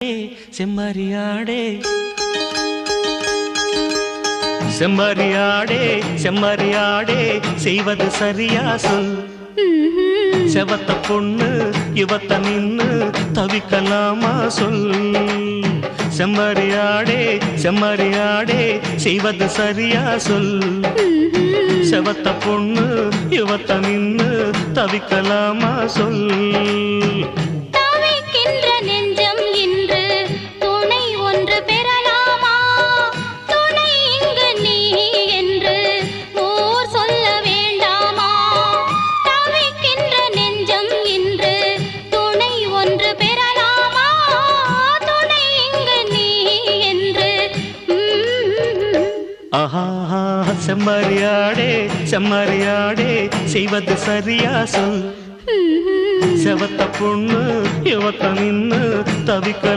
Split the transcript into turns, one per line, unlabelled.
செம்மறியாடே செம்மறியாடே செம்மறியாடே செய்வது சரியா சொல். செவத்த பொண்ணு இவத்த நின்னு தவிக்கலாமா சொல். செம்மறியாடே செம்மறியாடே செய்வது சரியா சொல். செவத்த பொண்ணு இவத்த நின்னு தவிக்கலாமா சொல். செம்மறியாடே செம்மறியாடே செய்வது சரியா சொல். செவத்த பொண்ணு இவத்த நின்னு தவிக்கலாம்.